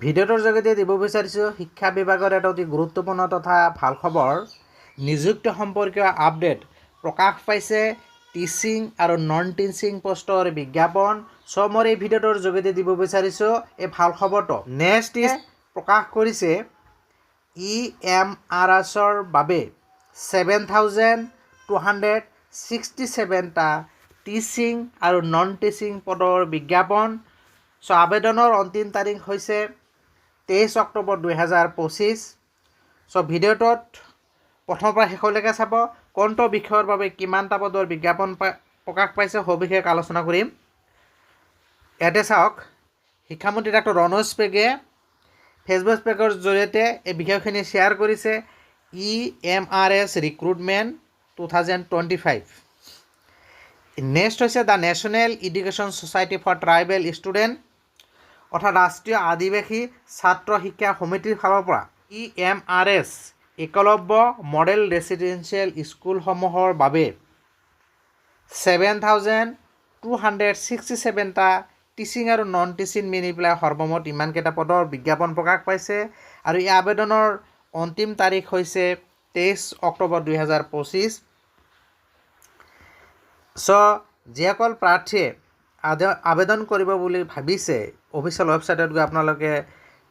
ভিডিঅ'টোৰ যোগেদি দিব বিচাৰিছোঁ শিক্ষা বিভাগৰ এটা অতি গুৰুত্বপূৰ্ণ তথা ভাল খবৰ। নিযুক্তি সম্পৰ্কীয় আপডেট প্ৰকাশ পাইছে টিচিং আৰু নন টিচিং পোষ্টৰ বিজ্ঞাপন। মই এই ভিডিঅ'টোৰ যোগেদি দিব বিচাৰিছোঁ এই ভাল খবৰটো। নেক্সট প্ৰকাশ কৰিছে EMRSৰ বাবে 7,267টা টিচিং আৰু নন টিচিং পদৰ বিজ্ঞাপন। আবেদনৰ অন্তিম তাৰিখ হৈছে 23 অক্টোবৰ 2025। ভিডিঅ'টোত প্ৰথমৰ পৰা শেষলৈকে চাব। কোনটো বিষয়ৰ বাবে কিমানটা পদৰ বিজ্ঞাপন প্ৰকাশ পাইছে সবিশেষ আলোচনা কৰিম। ইয়াতে চাওক, শিক্ষামন্ত্ৰী ডাক্তৰ ৰনোজ পেগুৱে ফেচবুক পেজৰ জৰিয়তে এই বিষয়খিনি শ্বেয়াৰ কৰিছে। EMRS recruitment 2025। নেক্সট হৈছে the national education society for tribal student অৰ্থাৎ ৰাষ্ট্ৰীয় আদিবাসী ছাত্ৰ শিক্ষা সমিতিৰ ফালৰ পৰা EMRS একলব্য মডেল ৰেচিডেঞ্চিয়েল স্কুলসমূহৰ বাবে 7,267টা টিচিং আৰু নন টিচিং মিলি পেলাই সৰ্বমুঠ ইমানকেইটা পদৰ বিজ্ঞাপন প্ৰকাশ পাইছে। আৰু এই আবেদনৰ অন্তিম তাৰিখ হৈছে 23 অক্টোবৰ 2025। যিসকল প্ৰাৰ্থীয়ে আবেদন কৰিব বুলি ভাবিছে অফিচিয়েল ৱেবছাইটত গৈ আপোনালোকে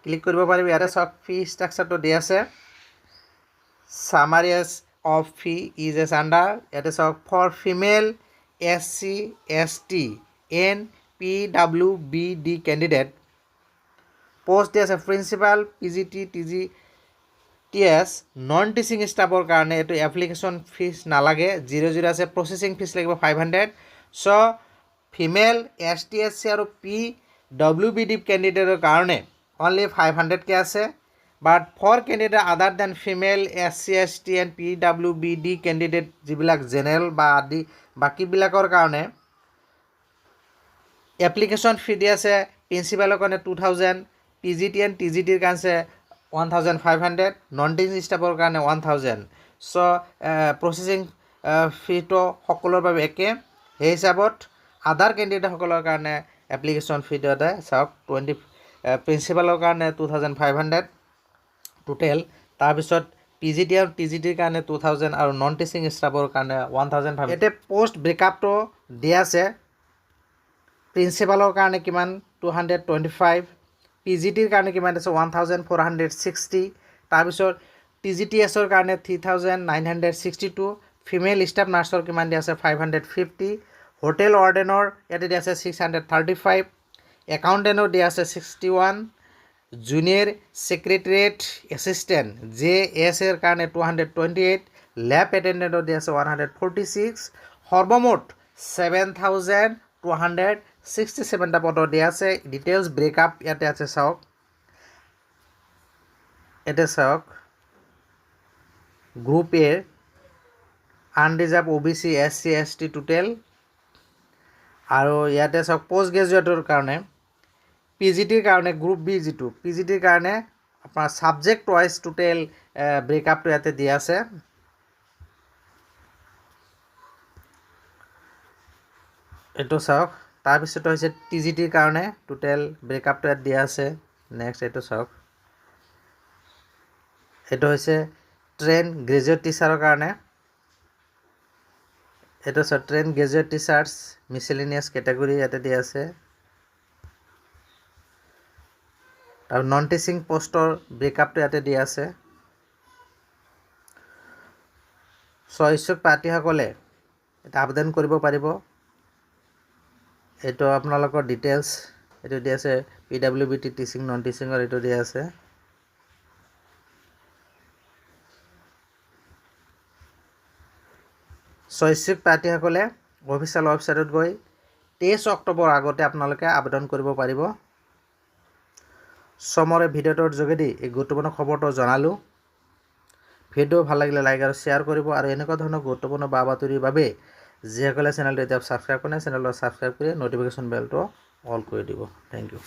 ক্লিক কৰিব পাৰিব। ইয়াতে চাওক, ফি ষ্ট্ৰাকচাৰটো দি আছে। Summaries of fee is as under. ইয়াতে চাওক, for female SC ST and PWBD candidate post দি আছে। Principal PGT TGTS non teaching ষ্টাফৰ কাৰণে এইটো এপ্লিকেশ্যন ফিজ নালাগে, 0 আছে। প্ৰচেছিং ফিজ লাগিব 500। ফিমেল ST SC আৰু PWBD কেণ্ডিডেটৰ কাৰণে অনলি 500কৈ আছে। But for candidate other than female SC ST and PWBD candidate যিবিলাক জেনেৰেল বা আদি বাকীবিলাকৰ কাৰণে এপ্লিকেশ্যন ফি দি আছে। প্ৰিন্সিপালৰ কাৰণে 2000, PGT এণ্ড TGTৰ কাৰণে 1500, নন টিচিং ষ্টাফৰ কাৰণে 1000। প্ৰচেছিং ফিটো সকলোৰ বাবে একে। সেই হিচাপত আদাৰ কেণ্ডিডেটসকলৰ কাৰণে এপ্লিকেশ্যন ফিটো এটা চাওক, প্ৰিন্সিপালৰ কাৰণে 2500 টোটেল। তাৰপিছত PGT আৰু TGTৰ কাৰণে 2000 আৰু নন টিচিং ষ্টাফৰ কাৰণে 1500। এতিয়া পোষ্ট ব্ৰেকআপটো দিয়া আছে। প্ৰিন্সিপালৰ কাৰণে কিমান 225, PGTৰ কাৰণে কিমান আছে 1460, তাৰপিছত TGTSৰ কাৰণে 3962, ফিমেল ষ্টাফ নাৰ্ছৰ কিমান দিয়া আছে 550, হোটেল ৱাৰ্ডেনৰ ইয়াতে দিয়া আছে 635, একাউণ্টেণ্টৰ দিয়া আছে 61, জুনিয়ৰ ছেক্ৰেটেৰিয়েট এছিষ্টেণ্ট JSৰ কাৰণে 228, লেব এটেণ্ডেণ্টৰ দিয়া আছে 146। সৰ্বমুঠ 7,267টা পদৰ দিয়া আছে। ডিটেইলছ ব্ৰেকআপ ইয়াতে আছে চাওক। ইয়াতে চাওক, গ্ৰুপ এ unreserved OBC SC ST total. আৰু ইয়াতে চাওক, পষ্ট গ্ৰেজুৱেটৰ কাৰণে PGTৰ কাৰণে গ্ৰুপ বি যিটো PGTৰ কাৰণে আপোনাৰ ছাবজেক্ট ৱাইজ টোটেল ব্ৰেকআপটো ইয়াতে দিয়া আছে। এইটো চাওক। তাৰপিছত হৈছে TGTৰ কাৰণে টোটেল ব্ৰেকআপটো ইয়াত দিয়া আছে। নেক্সট এইটো চাওক, এইটো হৈছে ট্ৰেইন গ্ৰেজুৱেট টিচাৰৰ কাৰণে। এইটো চাওক, train graduate teachers miscellaneous category ইয়াতে দিয়া আছে। আৰু নন টিচিং পোষ্টৰ ব্ৰেকআপটো ইয়াতে দিয়া আছে। ইচ্ছুক প্ৰাৰ্থীসকলে এটা আবেদন কৰিব পাৰিব। এইটো আপোনালোকৰ ডিটেইলছ এইটো দিয়া আছে। PWBD টিচিং নন টিচিঙৰ এইটো দিয়া আছে। ইচ্ছুক প্ৰাৰ্থীসকলে অফিচিয়েল ৱেবছাইটত গৈ 23 অক্টোবৰ আগতে আপোনালোকে আবেদন কৰিব পাৰিব। মই ভিডিঅ'টোৰ যোগেদি এই গুৰুত্বপূৰ্ণ খবৰটো জনালোঁ। ভিডিঅ' ভাল লাগিলে লাইক আৰু শ্বেয়াৰ কৰিব। আৰু এনেকুৱা ধৰণৰ গুৰুত্বপূৰ্ণ বা বাতৰিৰ বাবে যিসকলে চেনেলটো এতিয়া ছাবস্ক্ৰাইব কৰে চেনেলটো ছাবস্ক্ৰাইব কৰি ন'টিফিকেশ্যন বেলটো অল কৰি দিব। Thank U.